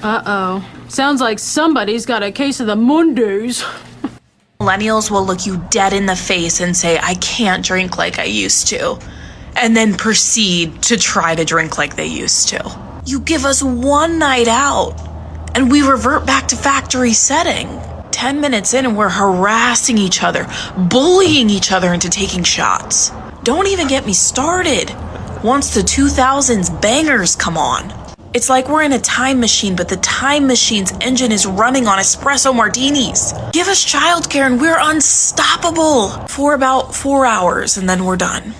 Uh-oh. Sounds like somebody's got a case of the Mondays. Millennials will look you dead in the face and say, I can't drink like I used to, and then proceed to try to drink like they used to. You give us one night out, and we revert back to factory setting. 10 minutes in and we're harassing each other, bullying each other into taking shots. Don't even get me started once the 2000s bangers come on. It's like we're in a time machine, but the time machine's engine is running on espresso martinis. Give us childcare and we're unstoppable for about 4 hours, and then we're done.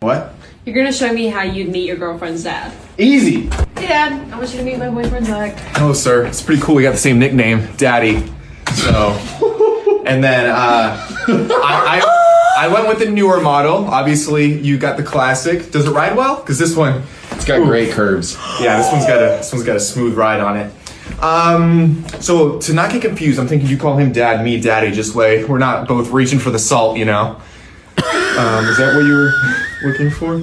What? You're gonna show me how you'd meet your girlfriend's dad. Easy. Hey Dad, I want you to meet my boyfriend Zach. Oh, sir, it's pretty cool. We got the same nickname, Daddy. So, and then I went with the newer model. Obviously, you got the classic. Does it ride well? Because this one, it's got great curves. Yeah, this one's got a smooth ride on it. So to not get confused, I'm thinking you call him Dad, me Daddy. Just way we're not both reaching for the salt, you know. Is that what you were looking for?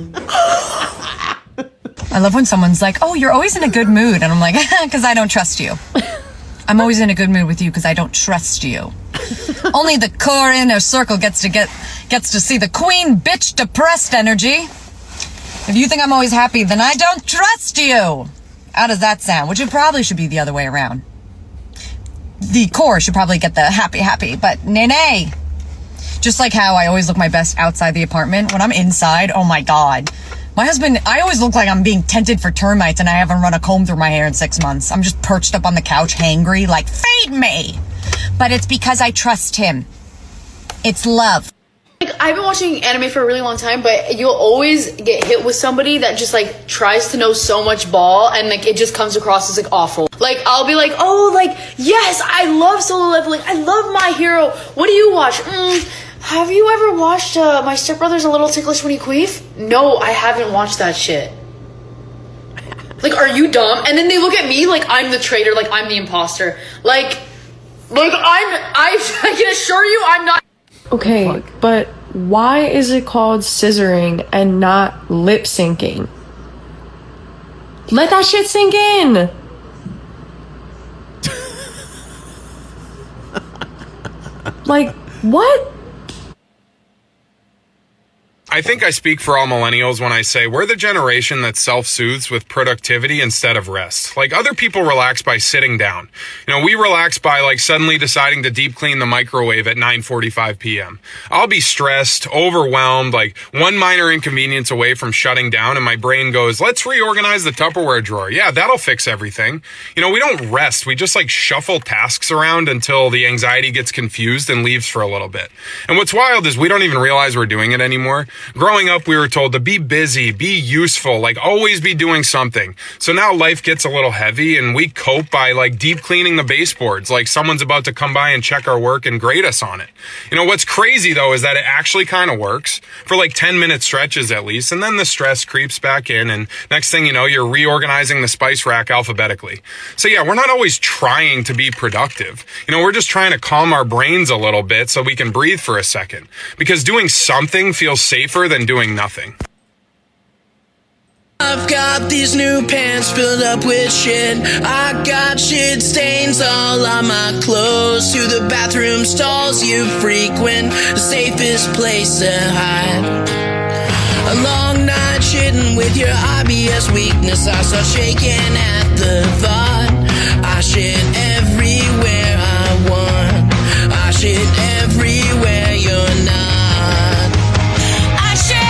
I love when someone's like, "Oh, you're always in a good mood," and I'm like, "Because I don't trust you." I'm always in a good mood with you because I don't trust you. Only the core inner circle gets to see the queen bitch depressed energy. If you think I'm always happy, then I don't trust you. How does that sound? Which it probably should be the other way around. The core should probably get the happy, but nay. Just like how I always look my best outside the apartment. When I'm inside, oh my God. My husband, I always look like I'm being tented for termites and I haven't run a comb through my hair in 6 months. I'm just perched up on the couch, hangry, like, feed me. But it's because I trust him. It's love. Like, I've been watching anime for a really long time, but you'll always get hit with somebody that just, like, tries to know so much ball, and, like, it just comes across as, like, awful. Like, I'll be like, oh, like, yes, I love Solo Leveling. I love My Hero. What do you watch? Have you ever watched My Stepbrother's A Little Ticklish When You Queef? No, I haven't watched that shit. Like, are you dumb? And then they look at me like I'm the traitor, like I'm the imposter. Like I can assure you I'm not. Okay, but why is it called scissoring and not lip syncing? Let that shit sink in. Like, what? I think I speak for all millennials when I say we're the generation that self-soothes with productivity instead of rest. Like, other people relax by sitting down. You know, we relax by, like, suddenly deciding to deep clean the microwave at 9:45 p.m. I'll be stressed, overwhelmed, like one minor inconvenience away from shutting down, and my brain goes, let's reorganize the Tupperware drawer. Yeah, that'll fix everything. You know, we don't rest. We just, like, shuffle tasks around until the anxiety gets confused and leaves for a little bit. And what's wild is we don't even realize we're doing it anymore. Growing up, we were told to be busy, be useful, like always be doing something. So now life gets a little heavy and we cope by like deep cleaning the baseboards, like someone's about to come by and check our work and grade us on it. You know, what's crazy though is that it actually kind of works for like 10-minute stretches at least. And then the stress creeps back in and next thing you know, you're reorganizing the spice rack alphabetically. So yeah, we're not always trying to be productive. You know, we're just trying to calm our brains a little bit so we can breathe for a second, because doing something feels safer than doing nothing. I've got these new pants filled up with shit. I got shit stains all on my clothes. To the bathroom stalls you frequent, the safest place to hide. A long night shitting with your IBS weakness. I start shaking at the thought. I shit everywhere I want. I shit everywhere you're not. I shit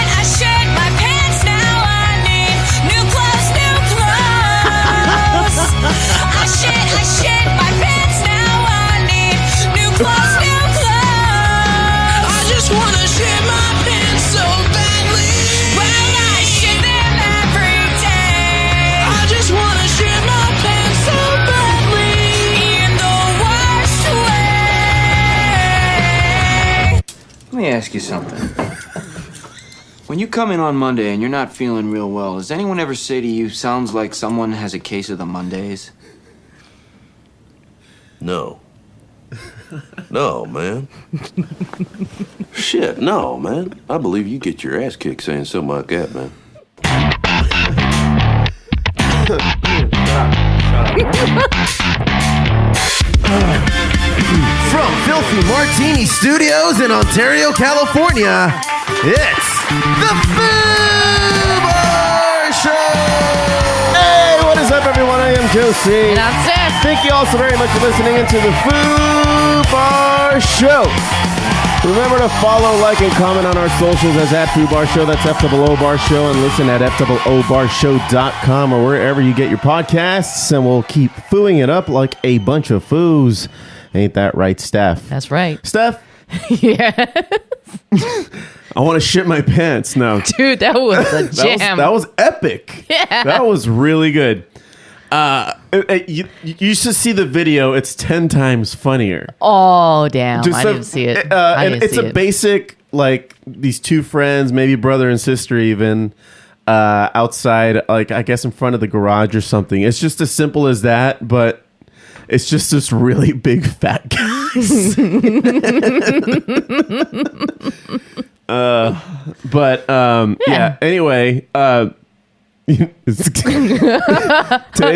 my pants now. I need new clothes, new clothes. I just wanna shit my pants so badly. Well, I shit them every day. I just wanna shit my pants so badly. In the worst way. Let me ask you something. When you come in on Monday and you're not feeling real well, does anyone ever say to you, sounds like someone has a case of the Mondays? No. No, man. Shit, no, man. I believe you get your ass kicked saying something like that, man. From Filthy Martini Studios in Ontario, California, it's the Foo Bar Show! Hey, what is up, everyone? I am Josie. And I'm Steph. Thank you all so very much for listening into the Foo Bar Show. Remember to follow, like, and comment on our socials as @Foo Bar Show. That's FOO Bar Show. And listen at FOOBarshow.com or wherever you get your podcasts. And we'll keep fooing it up like a bunch of foos. Ain't that right, Steph? That's right. Steph? Yeah. I want to shit my pants. No. Dude, that was a jam. that was epic. Yeah. That was really good. You should see the video. It's 10 times funnier. Oh, damn. I didn't see it. And it's a basic, like, these two friends, maybe brother and sister even, outside, like, I guess in front of the garage or something. It's just as simple as that, but it's just this really big fat guys. Yeah. Anyway, today's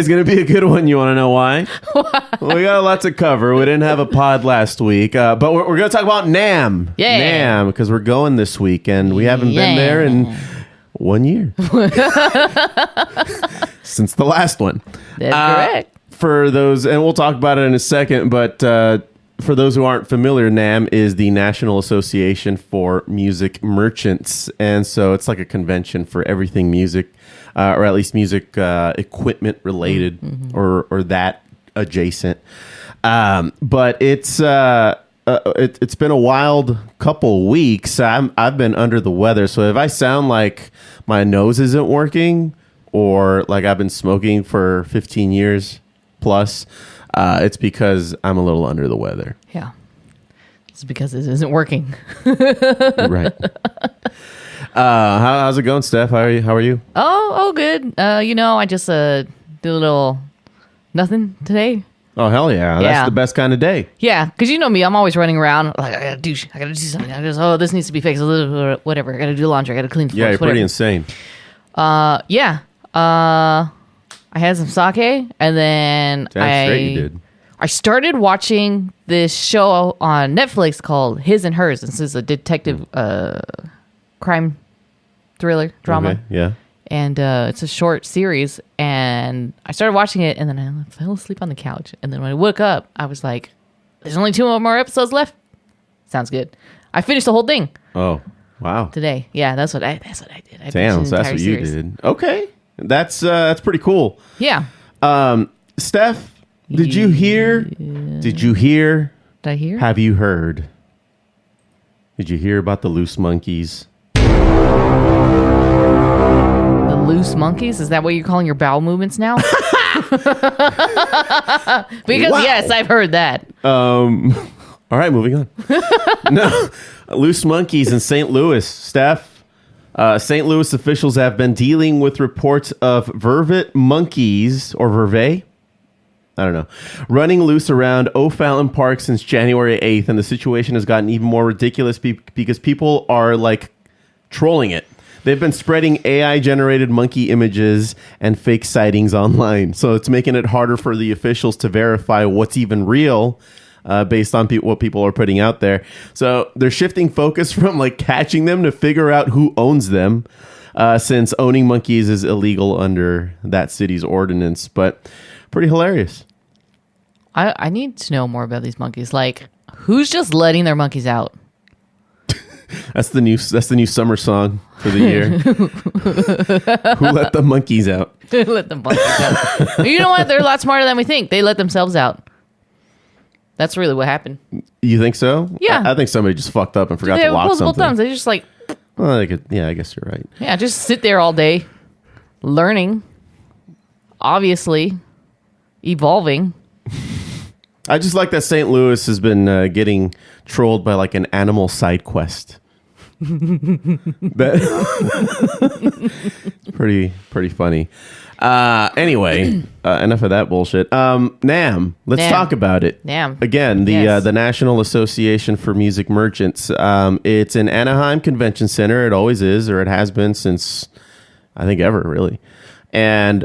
gonna be a good one. You want to know why? Well, we got a lot to cover. We didn't have a pod last week, but we're gonna talk about NAMM. Yeah, NAMM, because we're going this week and we haven't been there in 1 year since the last one. That's correct. For those, and we'll talk about it in a second, but for those who aren't familiar, NAMM is the National Association for Music Merchants, and so it's like a convention for everything music, or at least music equipment related, or that adjacent. But it's been a wild couple weeks. I've been under the weather, so if I sound like my nose isn't working, or like I've been smoking for 15 years plus, it's because I'm a little under the weather. Yeah. It's because it isn't working. Right. How's it going, Steph? How are you? Oh, good. I just did a little nothing today. Oh, hell yeah. That's the best kind of day. Yeah, because you know me, I'm always running around. Like, I gotta do something. This needs to be fixed. Whatever. I gotta do laundry. I gotta clean floors. Yeah, you're whatever. pretty insane. Yeah. I had some sake, and then Damn straight you did. I started watching this show on Netflix called His and Hers. This is a detective crime thriller drama. Okay, yeah. And it's a short series, and I started watching it, and then I fell asleep on the couch. And then when I woke up, I was like, there's only 2 more episodes left. Sounds good. I finished the whole thing. Oh, wow. Today. Yeah, that's what I did. Damn, so that's what you did. Okay. That's pretty cool. Yeah. Steph, did you hear? Did you hear? Did I hear? Have you heard? Did you hear about the loose monkeys? The loose monkeys? Is that what you're calling your bowel movements now? Because Wow. yes, I've heard that. All right, moving on. No, loose monkeys in St. Louis. Steph, St. Louis officials have been dealing with reports of Vervet Monkeys, or Vervet, I don't know, running loose around O'Fallon Park since January 8th, and the situation has gotten even more ridiculous because people are, like, trolling it. They've been spreading AI-generated monkey images and fake sightings online, so it's making it harder for the officials to verify what's even real, based on what people are putting out there. So they're shifting focus from like catching them to figure out who owns them, since owning monkeys is illegal under that city's ordinance. But pretty hilarious. I need to know more about these monkeys. Like, who's just letting their monkeys out? That's the new summer song for the year. Who let the monkeys out? Who let the monkeys out? You know what? They're a lot smarter than we think. They let themselves out. That's really what happened. You think so? Yeah. I think somebody just fucked up and forgot to lock opposable something. thumbs. They just like, Well, I guess you're right. yeah, just sit there all day, learning, obviously, evolving. I just like that St. Louis has been getting trolled by like an animal side quest. It's pretty funny. Anyway, enough of that bullshit. NAMM, let's talk about it. NAMM. Again, the National Association for Music Merchants. It's in Anaheim Convention Center. It always is, or it has been since, I think, ever, really. and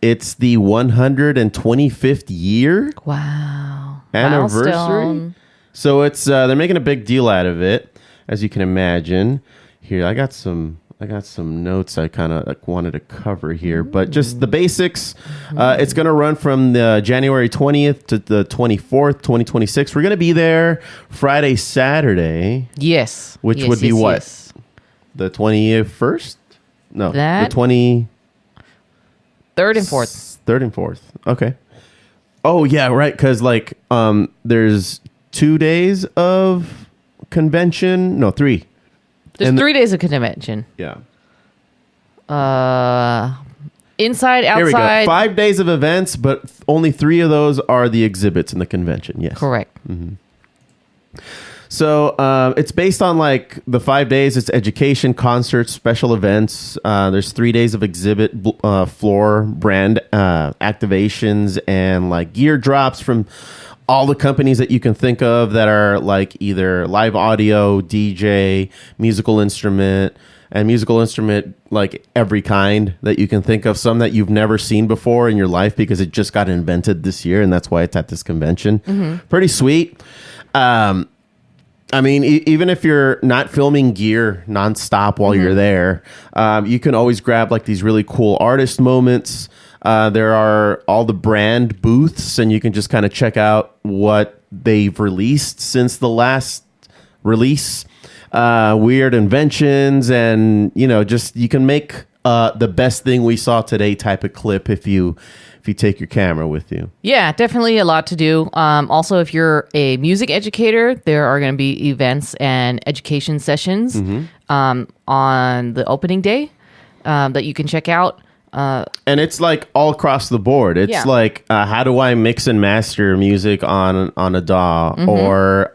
it's the 125th year. Wow. Anniversary. Milestone. So it's they're making a big deal out of it, as you can imagine. Here, I got some notes I kind of wanted to cover here, but just the basics. It's going to run from the January 20th to the 24th, 2026. We're going to be there Friday, Saturday. Yes. Which Yes, would be yes, what? yes. The 21st? No, That- the 20... 3rd and 4th. 3rd and 4th. Okay. Oh, yeah, right, because, there's 2 days of convention. No, 3. There's And 3 days of convention. Yeah. Inside, Here we go. outside. 5 days of events, but only 3 of those are the exhibits in the convention. Yes. Correct. So it's based on the 5 days. It's education, concerts, special events. There's 3 days of exhibit floor brand activations and gear drops from all the companies that you can think of that are either live audio, DJ, musical instrument, every kind that you can think of. Some that you've never seen before in your life because it just got invented this year, and that's why it's at this convention. Pretty sweet. Even if you're not filming gear nonstop while you're there, you can always grab these really cool artist moments. There are all the brand booths, and you can just kind of check out what they've released since the last release. Weird inventions, and you can make the best thing we saw today type of clip if you take your camera with you. Yeah, definitely a lot to do. Also, if you're a music educator, there are going to be events and education sessions on the opening day that you can check out. And it's all across the board. It's how do I mix and master music on a DAW, or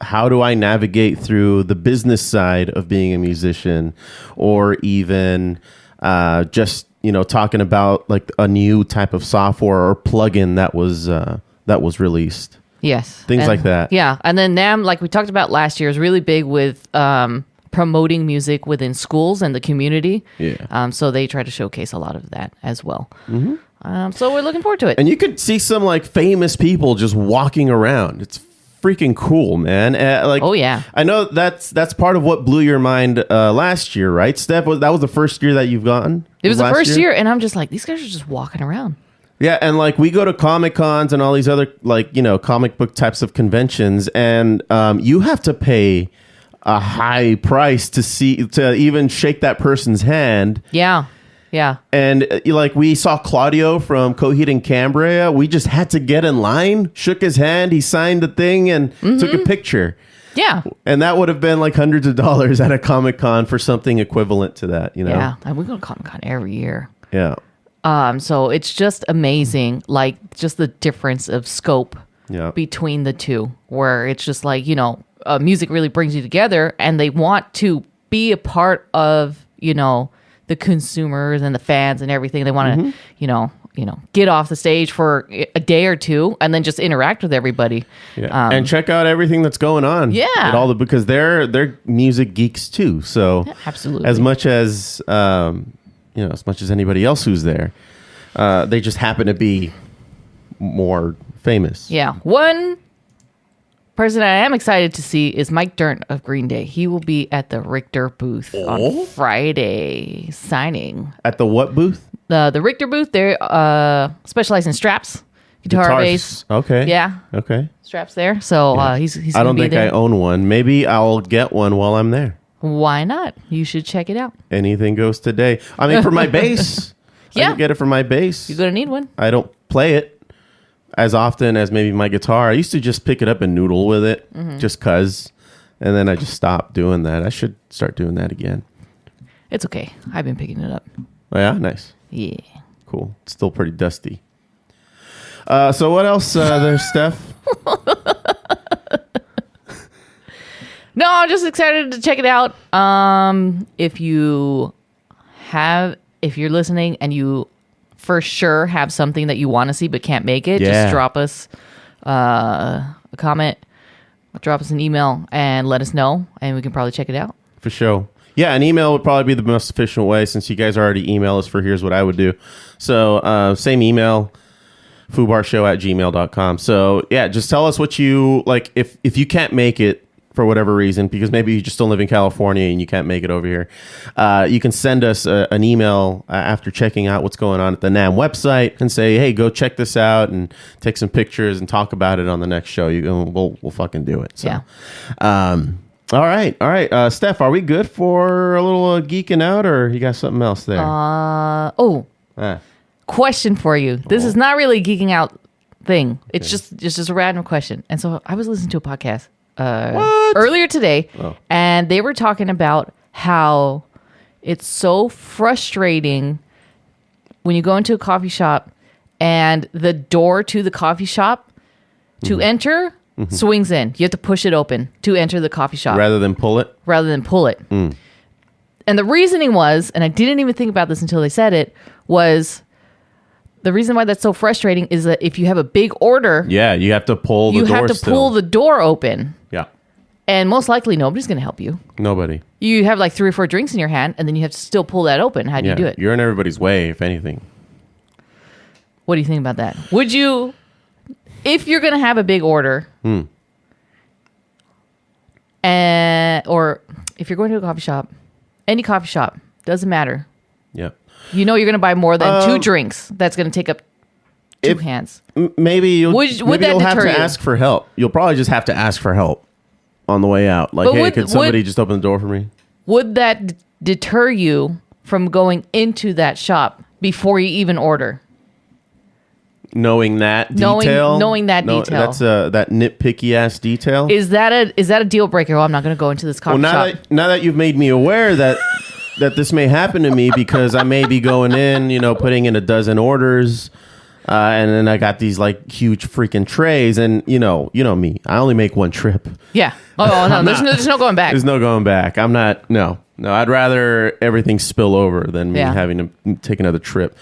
how do I navigate through the business side of being a musician, or even just talking about a new type of software or plugin that was released. Yes, things like that. Yeah, and then NAMM, like we talked about last year, is really big with promoting music within schools and the community. Yeah. So they try to showcase a lot of that as well. So we're looking forward to it. And you could see some famous people just walking around. It's freaking cool, man. Oh yeah. I know that's part of what blew your mind last year, right, Steph? That was the first year that you've gone? It was the last first year, and I'm just these guys are just walking around. Yeah, and we go to Comic Cons and all these other comic book types of conventions, and you have to pay a high price to even shake that person's hand. Yeah. Yeah. And we saw Claudio from Coheed and Cambria. We just had to get in line, shook his hand, he signed the thing, and took a picture. Yeah. And that would have been hundreds of dollars at a Comic Con for something equivalent to that, Yeah. And we go to Comic Con every year. Yeah. So it's just amazing, just the difference of scope between the two, where it's just music really brings you together, and they want to be a part of, the consumers and the fans and everything. They want to, get off the stage for a day or two and then just interact with everybody. Yeah. And check out everything that's going on. Yeah. At because they're music geeks too. So absolutely. As much as anybody else who's there, they just happen to be more famous. Yeah. One person I am excited to see is Mike Dirnt of Green Day. He will be at the Richter booth on Friday signing. At the what booth? The Richter booth. They specialize in straps, guitar, bass. Okay. Yeah. Okay. Straps there. So he's I don't think there. I own one. Maybe I'll get one while I'm there. Why not? You should check it out. Anything goes today. For my bass. I can get it for my bass. You're going to need one. I don't play it as often as maybe my guitar. I used to just pick it up and noodle with it just cuz, and then I just stopped doing that. I should start doing that again. It's okay. I've been picking it up. Oh yeah, nice. Yeah. Cool. It's still pretty dusty. So what else there's Steph? No, I'm just excited to check it out. If you're listening and you for sure have something that you want to see but can't make it, just drop us a comment, drop us an email, and let us know, and we can probably check it out. For sure. Yeah, an email would probably be the most efficient way since you guys already email us for here's what I would do. So same email, foobarshow@gmail.com. So yeah, just tell us what you like. If you can't make it for whatever reason, because maybe you just don't live in California and you can't make it over here, you can send us an email after checking out what's going on at the NAMM website and say, hey, go check this out and take some pictures and talk about it on the next show. We'll fucking do it. So, yeah. All right. Steph, are we good for a little geeking out, or you got something else there? Question for you. This is not really a geeking out thing. It's just a random question. And so I was listening to a podcast earlier today, and they were talking about how it's so frustrating when you go into a coffee shop and the door to the coffee shop to enter swings in. You have to push it open to enter the coffee shop. Rather than pull it? And the reasoning was, and I didn't even think about this until they said it, was the reason why that's so frustrating is that if you have a big order... Yeah, you have to pull the door. You have to pull the door open. Yeah. And most likely nobody's going to help you. Nobody. You have like 3 or 4 drinks in your hand, and then you have to still pull that open. How do you do it? You're in everybody's way, if anything. What do you think about that? Would you... If you're going to have a big order, or if you're going to a coffee shop, any coffee shop, doesn't matter. Yep. You know you're going to buy more than 2 drinks. That's going to take up 2 hands. Maybe you'll have to you? ask for help. You'll probably just have to ask for help on the way out. Like, hey, could somebody just open the door for me? Would that deter you from going into that shop before you even order? Knowing that detail, knowing that detail. That's that nitpicky ass detail. Is that a deal breaker? Oh, I'm not going to go into this coffee shop. Now that you've made me aware that this may happen to me because I may be going in, putting in a dozen orders, and then I got these like huge freaking trays, and you know me, I only make one trip. Yeah. Oh no, there's no going back. There's no going back. I'm not. No. I'd rather everything spill over than me having to take another trip.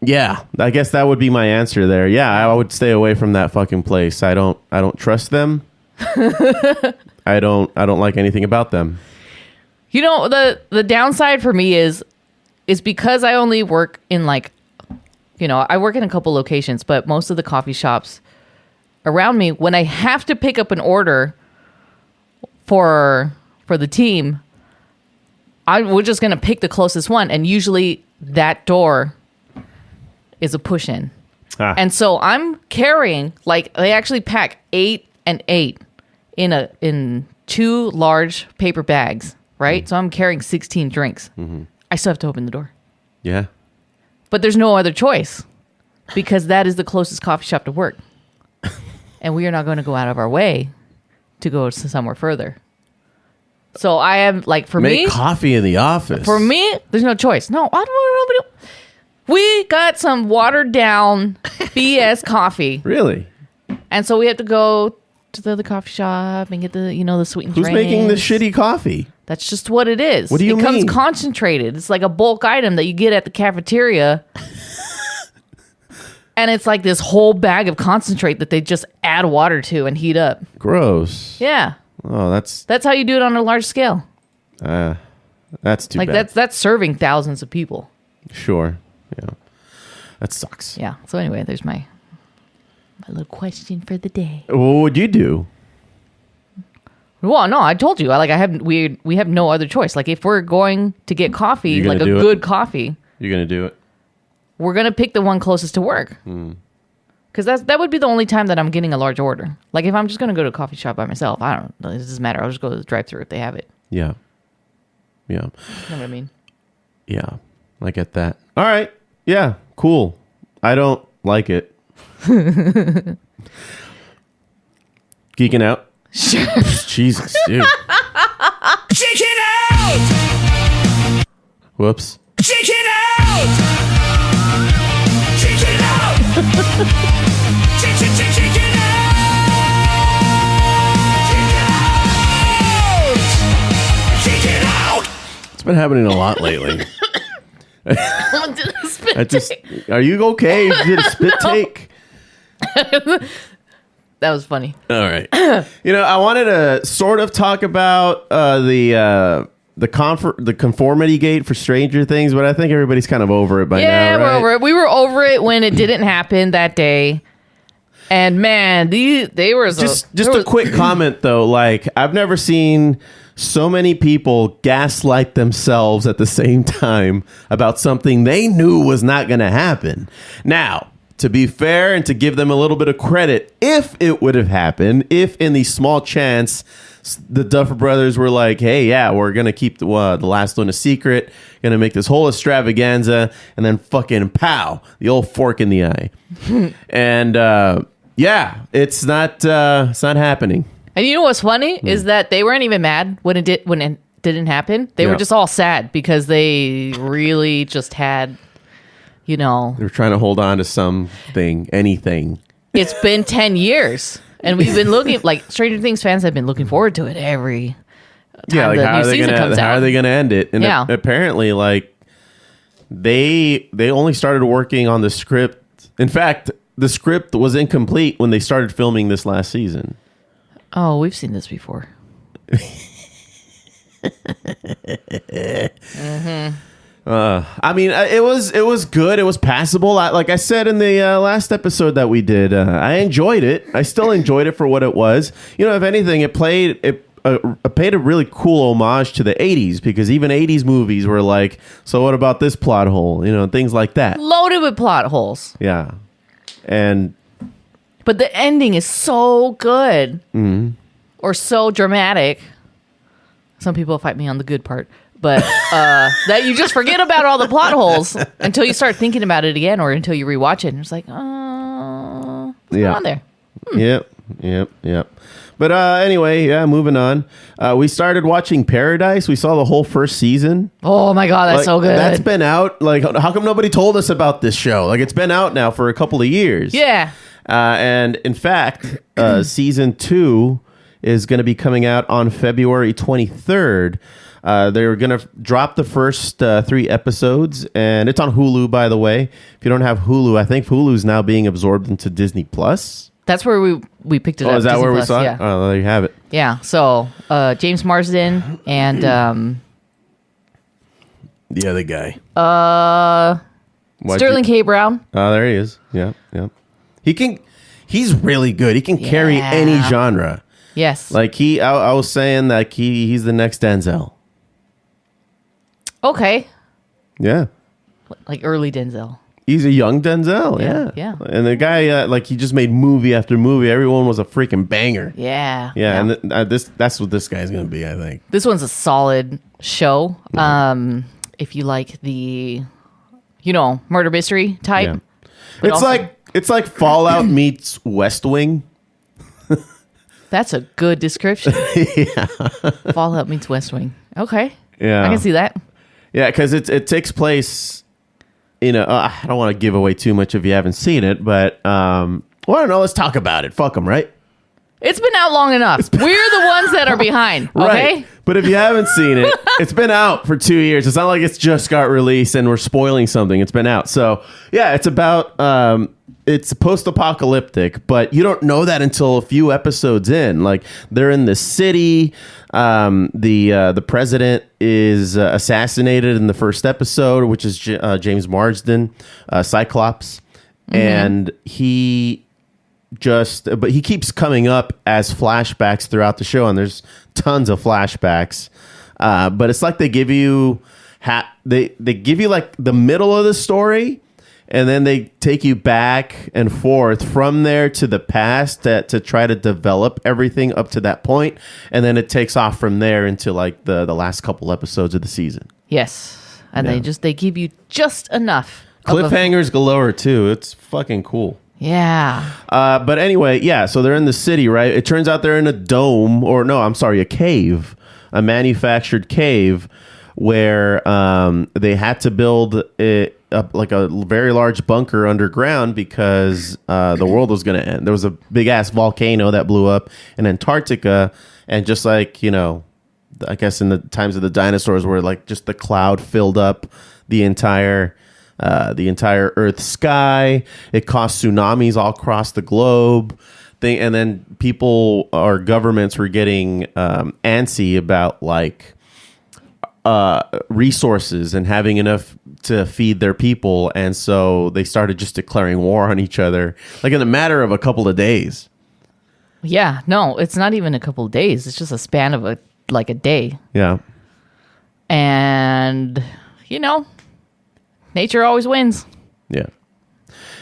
Yeah, I guess that would be my answer there. Yeah, I would stay away from that fucking place. I don't trust them. I don't like anything about them. The downside for me is because I only work in I work in a couple locations, but most of the coffee shops around me, when I have to pick up an order for the team, we're just going to pick the closest one, and usually that door is a push-in. And so I'm carrying, they actually pack 8 and 8 in 2 large paper bags, right? So I'm carrying 16 drinks. I still have to open the door. Yeah. But there's no other choice because that is the closest coffee shop to work. And we are not going to go out of our way to go to somewhere further. So I am for me... Make coffee in the office. For me, there's no choice. No, I don't know. We got some watered down BS coffee. Really? And so we have to go to the other coffee shop and get the sweetened drinks. Who's making the shitty coffee? That's just what it is. What do you mean? It comes concentrated. It's like a bulk item that you get at the cafeteria. And it's like this whole bag of concentrate that they just add water to and heat up. Gross. Yeah. Oh, that's how you do it on a large scale. That's too bad. That's serving thousands of people. Sure. Yeah. That sucks. Yeah. So anyway, there's my little question for the day. What would you do? Well, no, I told you. We have no other choice. If we're going to get coffee, a good coffee, you're gonna do it. We're gonna pick the one closest to work. Because that would be the only time that I'm getting a large order. If I'm just gonna go to a coffee shop by myself, I don't know. It doesn't matter. I'll just go to the drive-thru if they have it. Yeah. You know what I mean? Yeah, I get that. All right. Yeah, cool. I don't like it. Geeking out? Sure. Jesus, dude. Geeking out! Whoops. Geeking out! Geeking out! Geeking out! Geeking out! It's been happening a lot lately. Did a spit take? Are you okay? You did a spit take? That was funny. All right. I wanted to sort of talk about the Conformity Gate for Stranger Things, but I think everybody's kind of over it by now. Yeah, we're right? over it. We were over it when it didn't happen that day. And man, they were just a quick comment though. Like, I've never seen so many people gaslight themselves at the same time about something they knew was not going to happen. Now, to be fair and to give them a little bit of credit, if it would have happened, if in the small chance the Duffer Brothers were like, hey, yeah, we're going to keep the last one a secret, going to make this whole extravaganza, and then fucking pow, the old fork in the eye. And it's not happening. And you know what's funny is that they weren't even mad when it didn't happen. They were just all sad because they really just had, they were trying to hold on to something, anything. It's been 10 years, and we've been looking, like, Stranger Things fans have been looking forward to it every time the new season comes out. How are they going to end it? And apparently, like, they only started working on the script. In fact, the script was incomplete when they started filming this last season. Oh, we've seen this before. I mean, it was good. It was passable. Like I said in the last episode that we did, I enjoyed it. I still enjoyed it for what it was. If anything, it paid a really cool homage to the 80s, because even 80s movies were like, so what about this plot hole? Things like that. Loaded with plot holes. Yeah. But the ending is so good. Mm-hmm. Or so dramatic. Some people fight me on the good part. But that you just forget about all the plot holes until you start thinking about it again, or until you rewatch it. And it's like, what's going on there? Yep. But anyway, moving on. We started watching Paradise. We saw the whole first season. Oh my God, that's so good. That's been out. Like, how come nobody told us about this show? Like, it's been out now for a couple of years. Yeah. And in fact, season 2 is going to be coming out on February 23rd. They're going to drop the first 3 episodes, and it's on Hulu, by the way. If you don't have Hulu, I think Hulu's now being absorbed into Disney Plus. That's where we picked it up. Oh, is that Disney where Plus, we saw yeah. it? Oh, there you have it. Yeah. So James Marsden and the other guy. Sterling K. Brown. Oh, there he is. Yeah. He's really good. He can carry any genre. Yes. Like I was saying that he's the next Denzel. Okay. Yeah. Like early Denzel. He's a young Denzel. Yeah. And the guy, he just made movie after movie. Everyone was a freaking banger. Yeah. Yeah. And that's what this guy's going to be, I think. This one's a solid show. If you like the, murder mystery type. Yeah. It's like Fallout meets West Wing. That's a good description. Yeah. Fallout meets West Wing. Okay. Yeah. I can see that. Yeah, because it takes place. I don't want to give away too much if you haven't seen it, but I don't know. Let's talk about it. Fuck them, right? It's been out long enough. We're the ones that are behind. Okay. Right. But if you haven't seen it, it's been out for 2 years. It's not like it's just got released and we're spoiling something. It's been out. So yeah, it's about it's post-apocalyptic, but you don't know that until a few episodes in. Like, they're in the city. The president is assassinated in the first episode, which is James Marsden, Cyclops, and he keeps coming up as flashbacks throughout the show, and there's tons of flashbacks. But it's like they give you they give you like the middle of the story, and then they take you back and forth from there to the past to try to develop everything up to that point, and then it takes off from there into like the last couple episodes of the season. Yes, and they give you just enough cliffhangers galore too. It's fucking cool. Yeah. But anyway, yeah. So they're in the city, right? It turns out they're in a cave, a manufactured cave, where they had to build like a very large bunker underground because the world was going to end. There was a big ass volcano that blew up in Antarctica, and just like, I guess in the times of the dinosaurs, where like just the cloud filled up the entire Earth sky. It caused tsunamis all across the globe. thing, and then people or governments were getting antsy about like resources and having enough to feed their people, and so they started just declaring war on each other, like in a matter of a couple of days. Yeah, no, it's not even a couple of days. It's just a span of a day. Yeah. And, nature always wins. Yeah.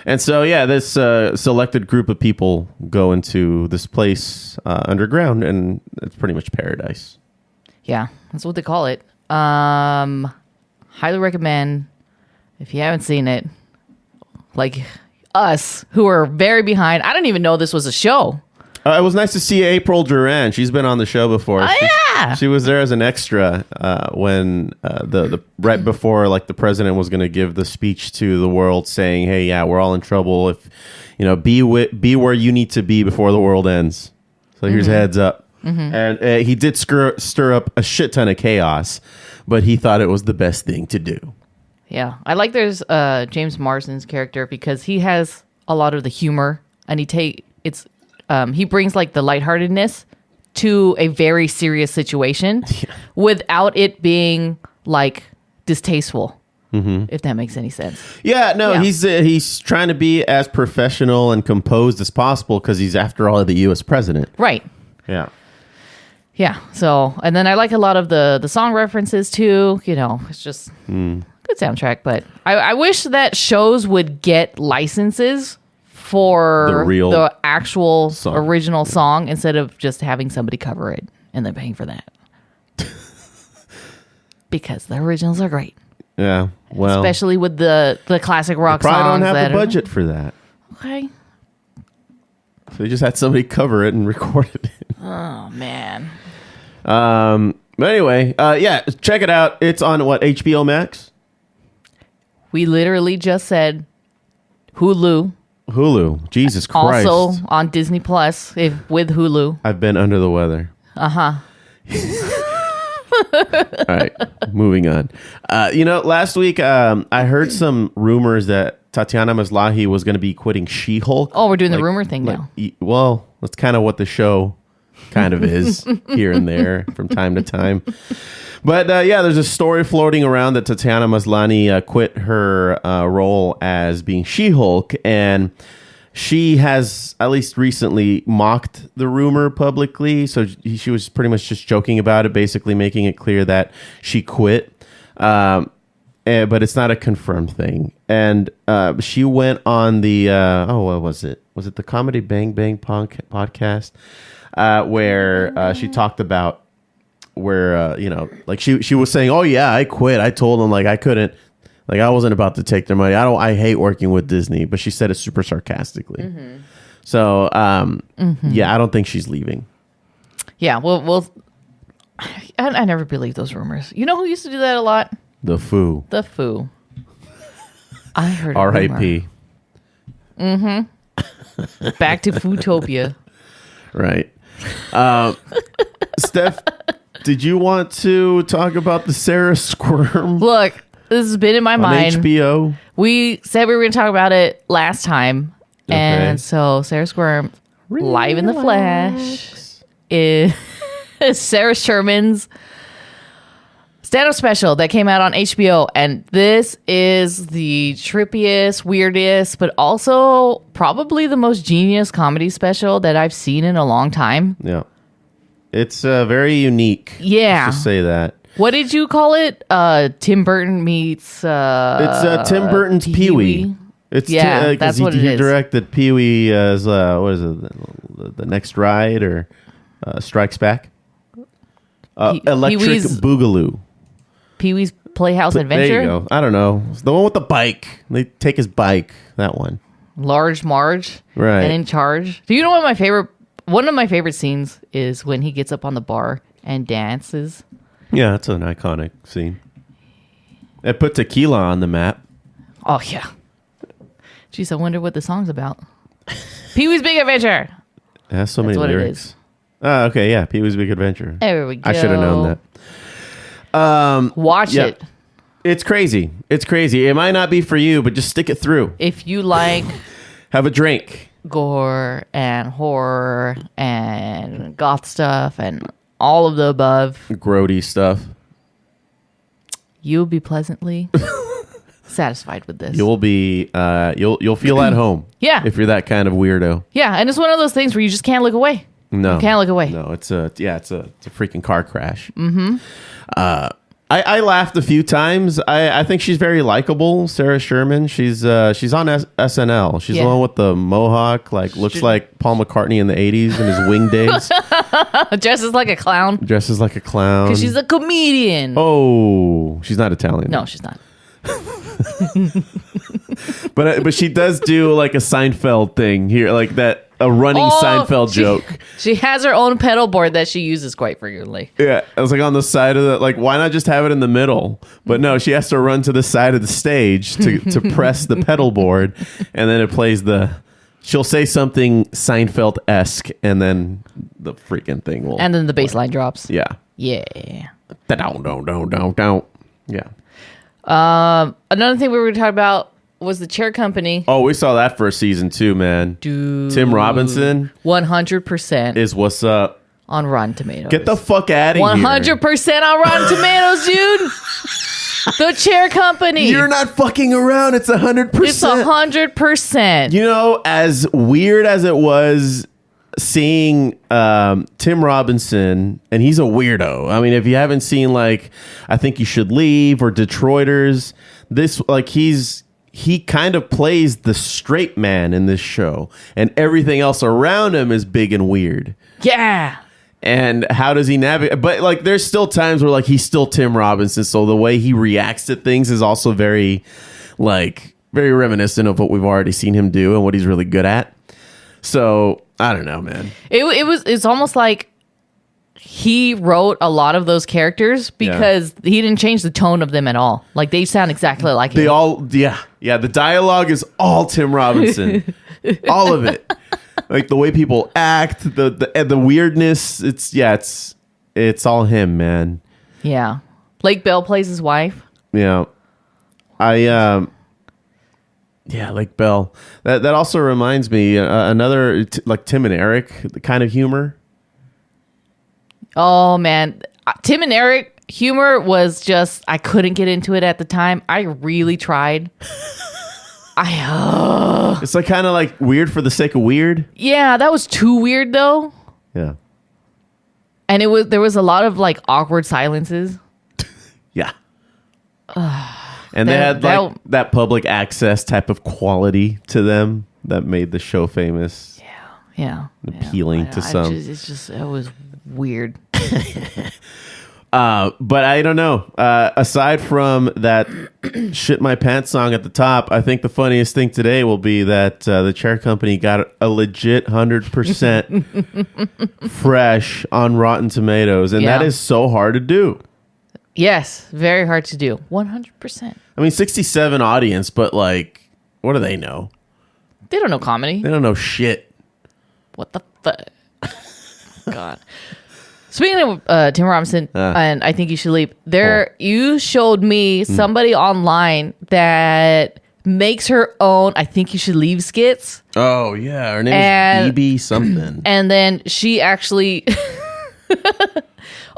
And so, yeah, this selected group of people go into this place underground, and it's pretty much paradise. Yeah, that's what they call it. Highly recommend, if you haven't seen it, like us who are very behind. I didn't even know this was a show. It was nice to see April Duran. She's been on the show before. Yeah. She was there as an extra when the right before like the president was going to give the speech to the world, saying, "Hey, yeah, we're all in trouble. If be where you need to be before the world ends." So here's a heads up. And he did stir up a shit ton of chaos, but he thought it was the best thing to do. Yeah, I like there's James Marsden's character because he has a lot of the humor, and he brings like the lightheartedness to a very serious situation without it being like distasteful. If that makes any sense. Yeah, no, yeah. He's trying to be as professional and composed as possible because he's, after all, the U.S. president. Right. Yeah. Yeah. So, and then I like a lot of the song references too. It's just good soundtrack. But I wish that shows would get licenses for the actual original song instead of just having somebody cover it and then paying for that. Because the originals are great. Yeah, well, especially with the classic rock songs. Probably don't have the budget for that. Okay. So they just had somebody cover it and record it. Oh man. But anyway, yeah, check it out. It's on HBO Max. We literally just said Hulu. Jesus Christ. Also on Disney Plus with Hulu. I've been under the weather. Uh-huh. All right, moving on. Last week I heard some rumors that Tatiana Maslany was going to be quitting She-Hulk. Oh, we're doing the rumor thing now. Well, that's kind of what the show kind of is here and there from time to time. But yeah, there's a story floating around that Tatiana Maslany quit her role as being She-Hulk, and she has, at least recently, mocked the rumor publicly. So she was pretty much just joking about it, basically making it clear that she quit. But it's not a confirmed thing. And she went on the, what was it? Was it the Comedy Bang Bang podcast? Where she talked about where, like she was saying, oh yeah, I quit. I told them like I couldn't. Like, I wasn't about to take their money. I hate working with Disney, but she said it super sarcastically. So, yeah, I don't think she's leaving. Yeah, well, I never believe those rumors. You know who used to do that a lot? The Foo. I heard R.I.P. Back to Footopia. Right. Steph, did you want to talk about the Sarah Squirm? Look. This has been in my mind. HBO. We said we were going to talk about it last time. Okay. And so Sarah Squirm, live in the flesh, is Sarah Sherman's stand-up special that came out on HBO. And this is the trippiest, weirdest, but also probably the most genius comedy special that I've seen in a long time. Yeah. It's very unique. Yeah. Let's just say that. What did you call it? Tim Burton meets... it's Tim Burton's Pee-wee. It's that's what it is. He directed Pee-wee's, what is it, The Next Ride or Strikes Back? Electric Pee-wee's, Boogaloo. Pee-wee's Playhouse Adventure? There you go. I don't know. It's the one with the bike. They take his bike. That one. Large Marge. Right. And In Charge. Do you know one of my favorite scenes is when he gets up on the bar and dances. Yeah, that's an iconic scene. It put tequila on the map. Oh, yeah. Jeez, I wonder what the song's about. Pee-wee's Big Adventure. It has so many lyrics. Oh, okay, yeah. Pee-wee's Big Adventure. There we go. I should have known that. Watch it. It's crazy. It's crazy. It might not be for you, but just stick it through. If you like... Have a drink. gore and horror and goth stuff and all of the above, grody stuff, you'll be pleasantly satisfied with this. You'll be you'll feel at home. Yeah. If you're that kind of weirdo. Yeah, and it's one of those things where you just can't look away. No. You can't look away. No, it's a freaking car crash. Mm-hmm. I laughed a few times. I think she's very likable, Sarah Sherman. She's on SNL. She's the one with the mohawk, looks like Paul McCartney in the 80s in his wing days. Dresses like a clown. Because she's a comedian. Oh, she's not Italian. No, she's not. But she does do like a Seinfeld thing here, like that. A running Seinfeld joke. She has her own pedal board that she uses quite frequently. Yeah, I was like on the side of the, like, why not just have it in the middle? But no, she has to run to the side of the stage to press the pedal board, and then it plays she'll say something Seinfeld-esque, and then the freaking thing will. And then the bass line drops. Yeah. Yeah. Yeah. Another thing we were going to talk about was the Chair Copmany. Oh, we saw that first season too, man. Dude. Tim Robinson 100% is what's up on Rotten Tomatoes. Get the fuck out of here. 100% on Rotten Tomatoes, dude. The Chair Copmany. You're not fucking around. It's 100%. It's 100%. You know, as weird as it was seeing Tim Robinson, and he's a weirdo. I mean, if you haven't seen like I Think You Should Leave or Detroiters, this like he kind of plays the straight man in this show, and everything else around him is big and weird. Yeah. And how does he navigate? But like, there's still times where like he's still Tim Robinson, so the way he reacts to things is also very reminiscent of what we've already seen him do and what he's really good at. So I don't know, man. It's almost like he wrote a lot of those characters because he didn't change the tone of them at all. Like they sound exactly like him. They all, yeah. The dialogue is all Tim Robinson, all of it. Like the way people act, the weirdness. It's all him, man. Yeah. Lake Bell plays his wife. Yeah. Lake Bell. That also reminds me another like Tim and Eric, the kind of humor. Oh man, Tim and Eric humor was just, I couldn't get into it at the time. I really tried. It's like kind of like weird for the sake of weird. Yeah, that was too weird though. Yeah. And there was a lot of like awkward silences. Yeah. And they had like that public access type of quality to them that made the show famous. Yeah. Appealing to some. It was weird. But I don't know. Aside from that shit my pants song at the top, I think the funniest thing today will be that the Chair Copmany got a legit 100% fresh on Rotten Tomatoes. And that is so hard to do. Yes, very hard to do. 100%. I mean, 67 audience, but like, what do they know? They don't know comedy. They don't know shit. What the fuck? God. Speaking of Tim Robinson, and I Think You Should Leave, you showed me somebody online that makes her own I Think You Should Leave skits. Oh, yeah. Her name is BB something. And then she actually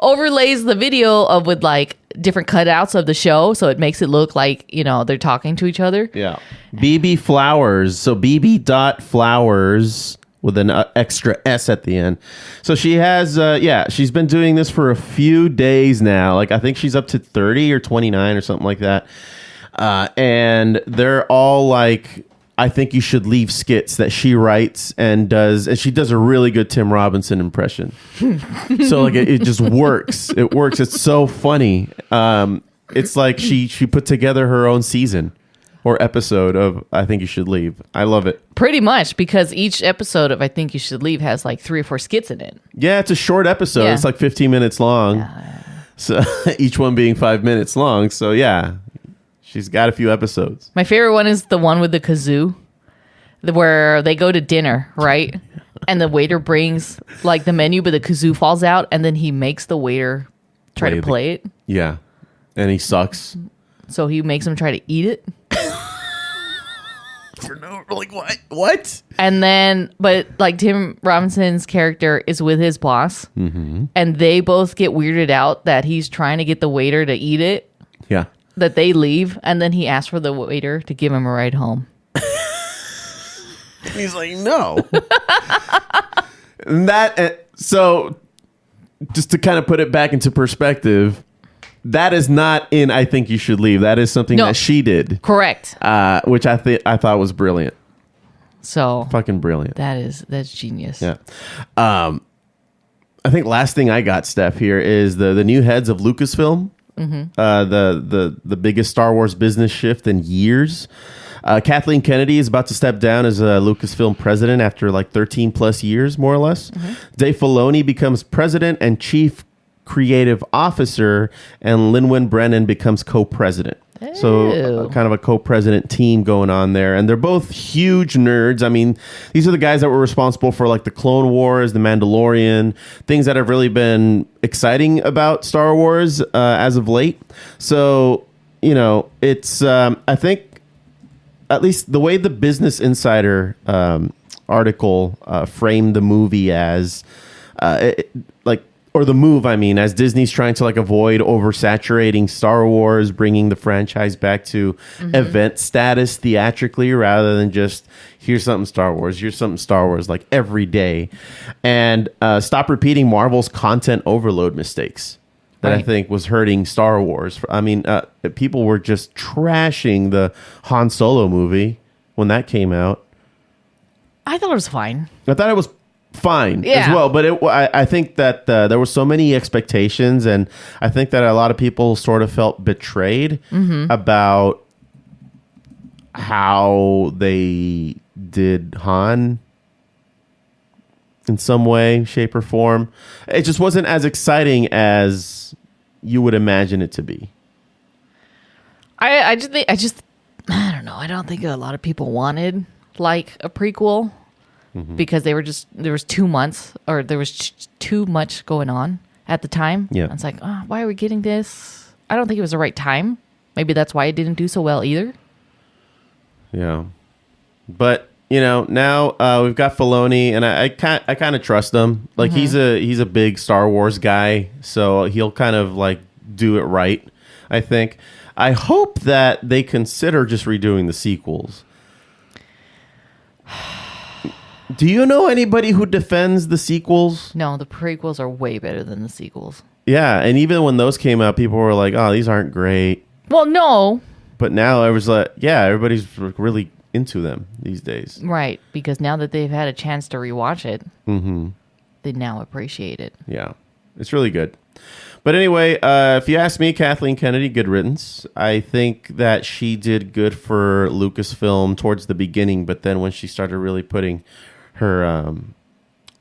overlays the video with like different cutouts of the show, so it makes it look like, they're talking to each other. Yeah. BB Flowers. So BB.Flowers with an extra S at the end. So she has, she's been doing this for a few days now. Like, I think she's up to 30 or 29 or something like that. And they're all like, I Think You Should Leave skits that she writes and does. And she does a really good Tim Robinson impression. So like, it just works. It works. It's so funny. It's like she put together her own season or episode of I Think You Should Leave. I love it. Pretty much, because each episode of I Think You Should Leave has like 3 or 4 skits in it. Yeah, it's a short episode. Yeah. It's like 15 minutes long. So each one being 5 minutes long. So yeah, she's got a few episodes. My favorite one is the one with the kazoo, where they go to dinner, right? And the waiter brings like the menu, but the kazoo falls out, and then he makes the waiter try to play it. Yeah. And he sucks. So he makes him try to eat it. for no, like what? And then, but like Tim Robinson's character is with his boss, and they both get weirded out that he's trying to get the waiter to eat it. Yeah. That they leave, and then he asks for the waiter to give him a ride home. He's like, no. And that, so just to kind of put it back into perspective, that is not in I Think You Should Leave. That is something that she did. Correct. Which I thought was brilliant. So fucking brilliant. That's genius. Yeah. I think last thing I got, Steph, here is the new heads of Lucasfilm. The biggest Star Wars business shift in years. Kathleen Kennedy is about to step down as a Lucasfilm president after like 13 plus years, more or less. Dave Filoni becomes president and chief creative officer, and Lin-Wen Brennan becomes co-president. So kind of a co-president team going on there. And they're both huge nerds. I mean, these are the guys that were responsible for like the Clone Wars, the Mandalorian, things that have really been exciting about Star Wars as of late. So, you know, it's, I think, at least the way the Business Insider article framed the movie as, or the move, I mean, as Disney's trying to like avoid oversaturating Star Wars, bringing the franchise back to event status theatrically rather than just here's something Star Wars like every day, and stop repeating Marvel's content overload mistakes that I think was hurting Star Wars. I mean, people were just trashing the Han Solo movie when that came out. I thought it was fine. I thought it was fine as well, but I think that there were so many expectations, and I think that a lot of people sort of felt betrayed about how they did Han in some way, shape, or form. It just wasn't as exciting as you would imagine it to be. I don't know. I don't think a lot of people wanted like a prequel. Because there was 2 months, or there was too much going on at the time. Yeah, it's like, oh, why are we getting this? I don't think it was the right time. Maybe that's why it didn't do so well either. Yeah, but you know, now we've got Filoni, and I kind of trust him. Like he's a big Star Wars guy, so he'll kind of like do it right. I think. I hope that they consider just redoing the sequels. Do you know anybody who defends the sequels? No, the prequels are way better than the sequels. Yeah, and even when those came out, people were like, "Oh, these aren't great." Well, no. But now it was like, yeah, everybody's really into them these days. Right, because now that they've had a chance to rewatch it, they now appreciate it. Yeah, it's really good. But anyway, if you ask me, Kathleen Kennedy, good riddance. I think that she did good for Lucasfilm towards the beginning, but then when she started really putting her,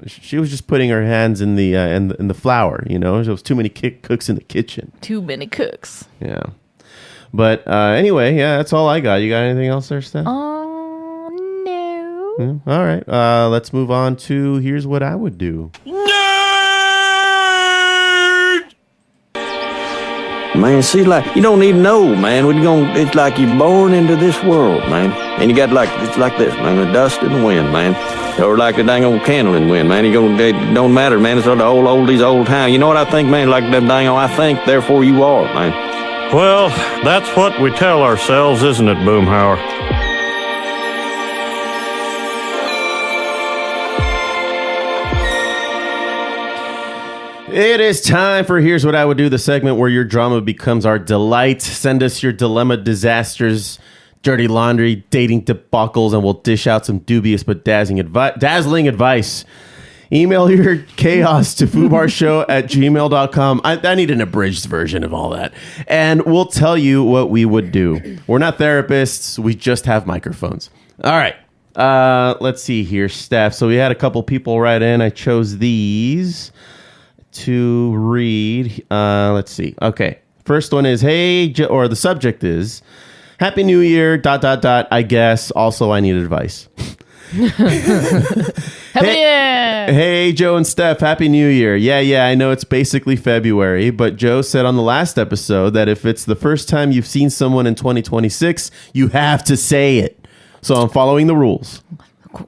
she was just putting her hands in the flour. You know, there was too many cooks in the kitchen. Too many cooks. Yeah, but anyway, yeah, that's all I got. You got anything else there, Steph? Oh no. Yeah. All right, let's move on to here's what I would do. Man, see, like, you don't even know, man. It's like you're born into this world, man. And you got it's like this, man, the dust and the wind, man. Or like the dang old candle in the wind, man. It don't matter, man. It's all the oldies, old time. You know what I think, man? Like them dang old, I think, therefore you are, man. Well, that's what we tell ourselves, isn't it, Boomhauer? It is time for Here's What I Would Do, the segment where your drama becomes our delight. Send us your dilemma, disasters, dirty laundry, dating debacles, and we'll dish out some dubious but dazzling advice. Email your chaos to foobarshow@gmail.com. I need an abridged version of all that. And we'll tell you what we would do. We're not therapists. We just have microphones. All right. Let's see here, Steph. So we had a couple people write in. I chose these to read. Let's see. Okay. First one is, or the subject is, Happy New Year, ... I guess. Also, I need advice. Hey, Joe and Steph, Happy New Year. Yeah, I know it's basically February, but Joe said on the last episode that if it's the first time you've seen someone in 2026, you have to say it. So I'm following the rules.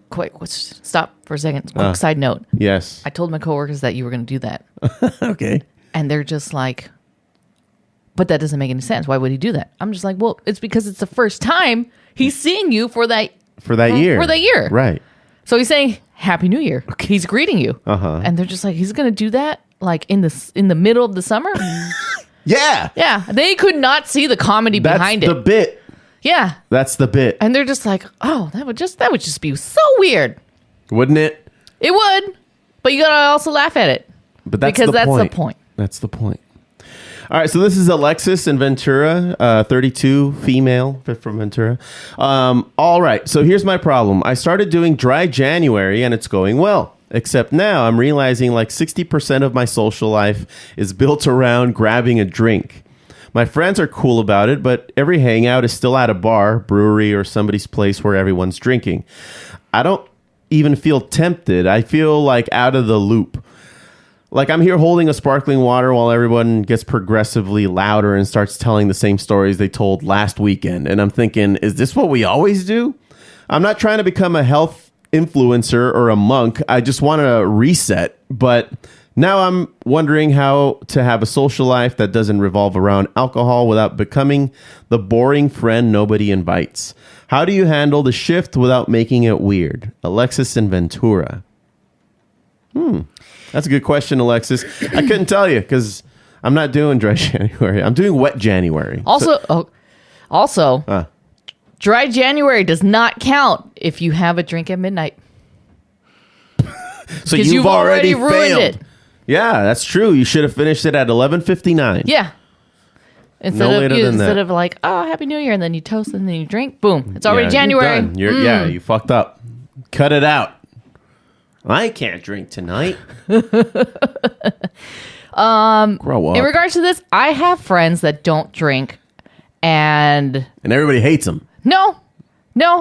Quick, let's stop for a second. Quick side note. Yes. I told my coworkers that you were going to do that. Okay. And they're just like, but that doesn't make any sense. Why would he do that? I'm just like, well, it's because it's the first time he's seeing you for that year. For that year. Right. So he's saying Happy New Year. Okay. He's greeting you. Uh-huh. And they're just like, he's going to do that like in the middle of the summer? Yeah. Yeah. They could not see the comedy behind it. That's the bit. Yeah. That's the bit. And they're just like, oh, that would just be so weird. Wouldn't it? It would. But you got to also laugh at it. But that's because the that's point. the point. That's the point. All right, so this is Aliexis in Ventura, 32, female from Ventura. All right, so here's my problem. I started doing dry January, and it's going well. Except now I'm realizing like 60% of my social life is built around grabbing a drink. My friends are cool about it, but every hangout is still at a bar, brewery, or somebody's place where everyone's drinking. I don't even feel tempted. I feel like out of the loop. Like I'm here holding a sparkling water while everyone gets progressively louder and starts telling the same stories they told last weekend. And I'm thinking, is this what we always do? I'm not trying to become a health influencer or a monk. I just want to reset. But now I'm wondering how to have a social life that doesn't revolve around alcohol without becoming the boring friend nobody invites. How do you handle the shift without making it weird? Aliexis in Ventura. That's a good question, Aliexis. I couldn't tell you because I'm not doing dry January. I'm doing wet January. Also, dry January does not count if you have a drink at midnight. So you've already ruined failed. it. Yeah, that's true. You should have finished it at 11:59. Yeah. Instead of like, oh, Happy New Year, and then you toast and then you drink. Boom. It's already Yeah, January. You're done. Yeah, you fucked up. Cut it out. I can't drink tonight. Grow up. In regards to this, I have friends that don't drink and everybody hates them. No,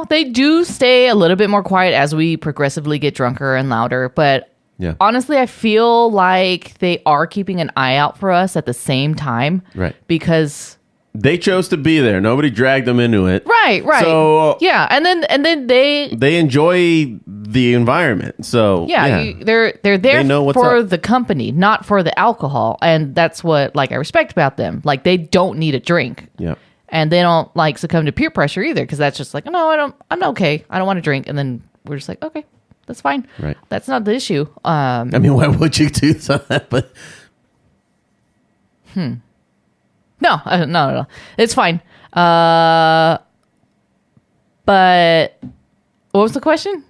they do stay a little bit more quiet as we progressively get drunker and louder. But yeah, honestly, I feel like they are keeping an eye out for us at the same time. Right. Because they chose to be there. Nobody dragged them into it. Right. So yeah, and then they enjoy the environment. So they're there They know what's for up. the company, not for the alcohol, and that's what I respect about them. Like they don't need a drink. Yeah. And they don't succumb to peer pressure either, because that's just like, no, I'm okay. I don't want to drink, and then we're just like, okay, that's fine. Right. That's not the issue. I mean, why would you do that? But No. It's fine. But what was the question?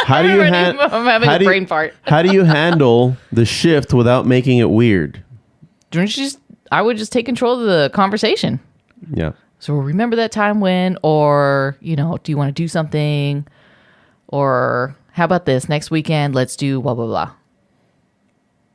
how do you I'm having a brain fart. How do you handle the shift without making it weird? I would just take control of the conversation. Yeah. So remember that time when, or, do you want to do something? Or how about this next weekend? Let's do blah, blah, blah.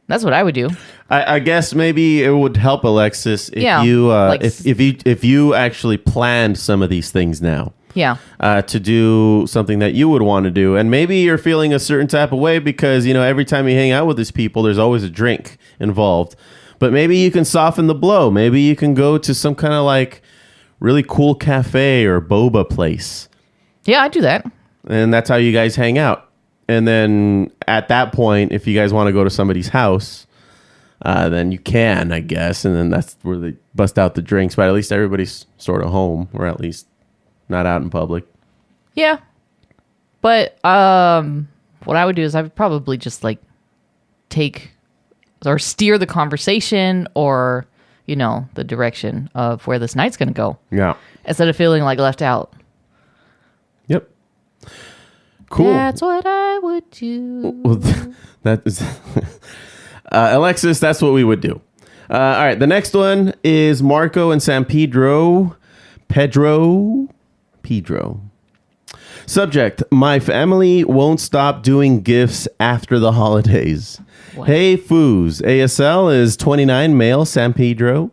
That's what I would do. I guess maybe it would help, Aliexis, if you actually planned some of these things now. Yeah. To do something that you would want to do. And maybe you're feeling a certain type of way because, every time you hang out with these people, there's always a drink involved. But maybe you can soften the blow. Maybe you can go to some kind of really cool cafe or boba place. Yeah, I'd do that. And that's how you guys hang out. And then at that point, if you guys want to go to somebody's house, then you can, I guess. And then that's where they bust out the drinks. But at least everybody's sort of home, or at least not out in public. Yeah. But what I would do is I would probably just take or steer the conversation or, the direction of where this night's going to go. Yeah. Instead of feeling left out. Yep. Cool. That's what I would do. Well, that is Aliexis, that's what we would do. All right. The next one is Marco and San Pedro. Pedro. Subject: my family won't stop doing gifts after the holidays. What? Hey, Foos. ASL is 29, male, San Pedro.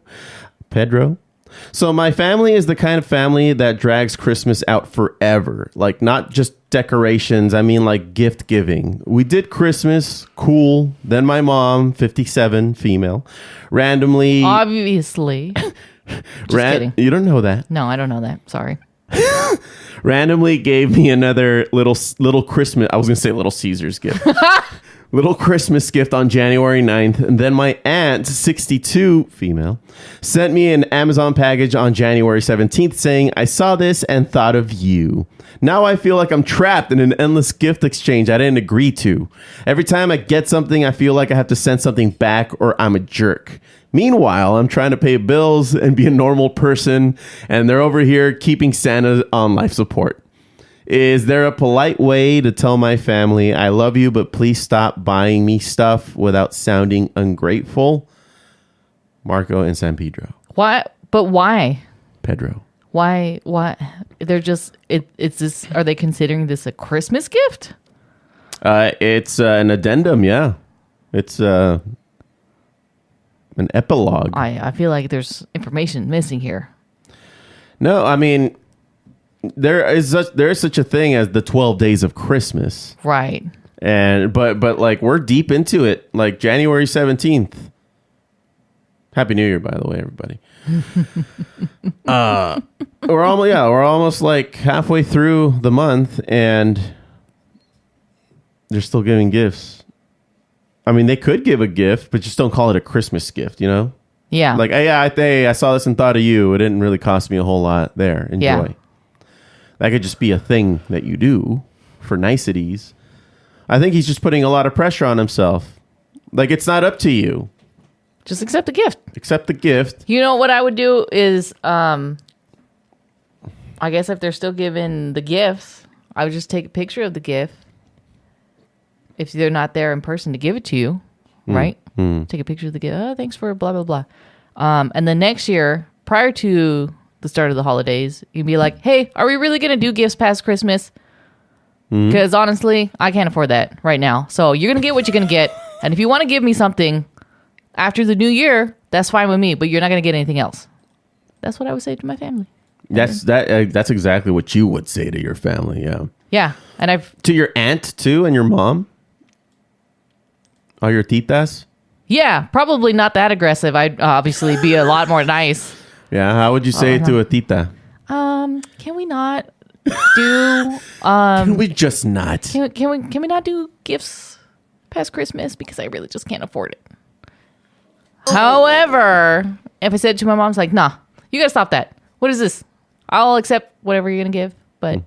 So my family is the kind of family that drags Christmas out forever. Not just decorations. I mean, gift giving. We did Christmas. Cool. Then my mom, 57, female, randomly. Obviously. Just kidding. You don't know that. No, I don't know that. Sorry. randomly gave me another little Christmas. I was gonna say Little Caesars gift. Little Christmas gift on January 9th. And then my aunt, 62, female, sent me an Amazon package on January 17th saying, I saw this and thought of you. Now I feel like I'm trapped in an endless gift exchange I didn't agree to. Every time I get something, I feel like I have to send something back or I'm a jerk. Meanwhile, I'm trying to pay bills and be a normal person, and they're over here keeping Santa on life support. Is there a polite way to tell my family I love you, but please stop buying me stuff without sounding ungrateful? Marco and San Pedro. Why? But why? Pedro. Why? They're just. It's this. Are they considering this a Christmas gift? It's an addendum. Yeah, it's an epilogue. I feel like there's information missing here. No, I mean. There is such a thing as the 12 days of Christmas. Right. And but like we're deep into it, like January 17th. Happy New Year, by the way, everybody. We're almost like halfway through the month and they're still giving gifts. I mean, they could give a gift, but just don't call it a Christmas gift, you know? Yeah. Like, hey, I saw this and thought of you. It didn't really cost me a whole lot there. Enjoy. Yeah. That could just be a thing that you do for niceties. I think he's just putting a lot of pressure on himself. Like, it's not up to you. Just accept the gift. Accept the gift. You know what I would do is, I guess if they're still giving the gifts, I would just take a picture of the gift. If they're not there in person to give it to you, right? Take a picture of the gift. Oh, thanks for blah, blah, blah. And then next year, prior to the start of the holidays, you'd be like, hey, are we really going to do gifts past Christmas? Because honestly, I can't afford that right now. So you're going to get what you're going to get. And if you want to give me something after the new year, that's fine with me, but you're not going to get anything else. That's what I would say to my family. That's exactly what you would say to your family, yeah. Yeah. And to your aunt, too, and your mom? All your titas? Yeah, probably not that aggressive. I'd obviously be a lot more nice. Yeah, how would you say it to a tita? Can we not do? Can we just not? Can we not do gifts past Christmas because I really just can't afford it. However, if I said to my mom's like, nah, you gotta stop that. What is this? I'll accept whatever you're gonna give, but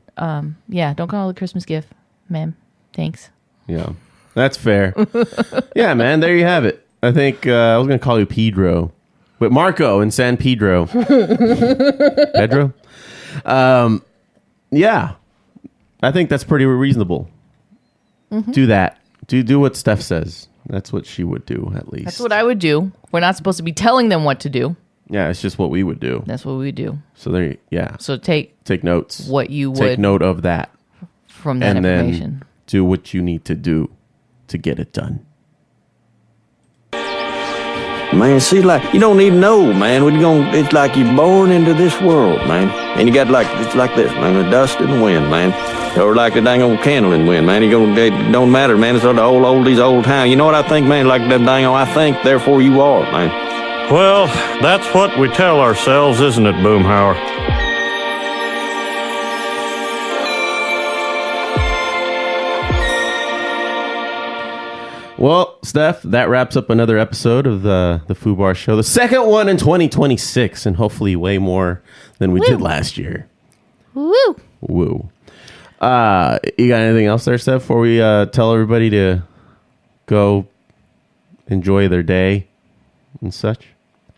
yeah, don't call it a Christmas gift, ma'am. Thanks. Yeah, that's fair. Yeah, man, there you have it. I think I was gonna call you Pedro. But Marco and San Pedro. Pedro? Yeah. I think that's pretty reasonable. Do that. Do what Steph says. That's what she would do, at least. That's what I would do. We're not supposed to be telling them what to do. Yeah, it's just what we would do. That's what we would do. So there, yeah. So take notes. What you would take note of that from that information. Then do what you need to do to get it done. Man, see, like, you don't even know, man. It's like you're born into this world, man. And you got it's like this, man, the dust and the wind, man. Or like the dang old candle in the wind, man. It don't matter, man. It's all the oldies, old time. You know what I think, man? Like that dang old, I think, therefore you are, man. Well, that's what we tell ourselves, isn't it, Boomhauer? Well, Steph, that wraps up another episode of the Foo Bar Show. The second one in 2026, and hopefully way more than we did last year. Woo! Woo. You got anything else there, Steph, before we tell everybody to go enjoy their day and such?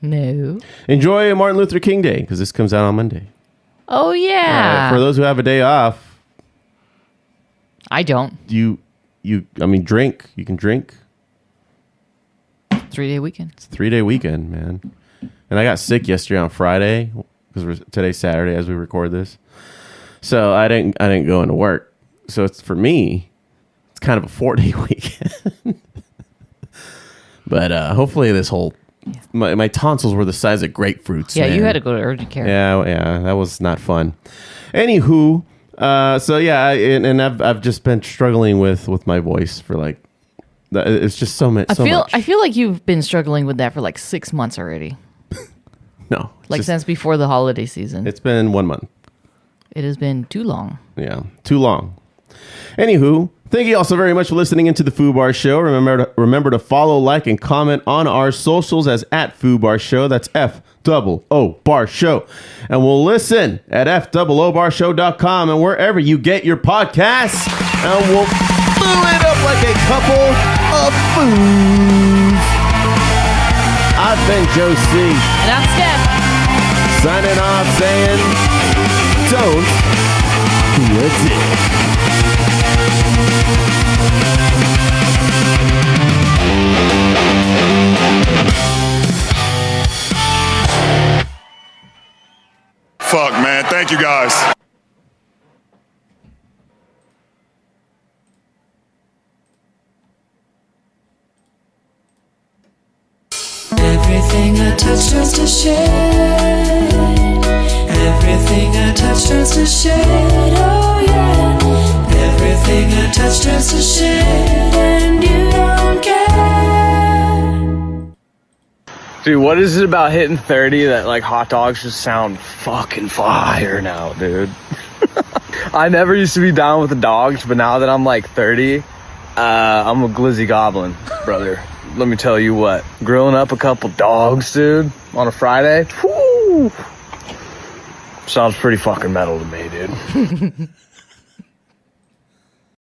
No. Enjoy Martin Luther King Day, because this comes out on Monday. Oh, yeah. For those who have a day off. I don't. Drink. You can drink. 3-day weekend. It's a 3-day weekend, man. And I got sick yesterday on Friday because today's Saturday as we record this. So I didn't go into work. So it's for me, it's kind of a 4-day weekend. But hopefully this whole my tonsils were the size of grapefruits. Yeah, man. You had to go to urgent care. Yeah, that was not fun. Anywho. So yeah, and I've just been struggling with my voice for like, it's just so much. I feel like you've been struggling with that for like 6 months already. No, since before the holiday season. It's been 1 month. It has been too long. Yeah, too long. Anywho, thank you all so very much for listening into the Foo Bar Show. Remember to follow, like, and comment on our socials as @Foo Show. That's FOO Bar Show. And we'll listen at FOOBarshow.com and wherever you get your podcasts. And we'll foo it up like a couple of foos. I've been Joe C. And I'm Steph. Signing off saying, don't be a dick. Fuck, man. Thank you, guys. Everything I touch turns to shade. Everything I touch turns to shade. Oh yeah. Everything I touch turns to shade, and you don't care. Dude, what is it about hitting 30 that like hot dogs just sound fucking fire now, dude? I never used to be down with the dogs, but now that I'm like 30, I'm a glizzy goblin, brother. Let me tell you what, grilling up a couple dogs, dude, on a Friday, whoo, sounds pretty fucking metal to me, dude.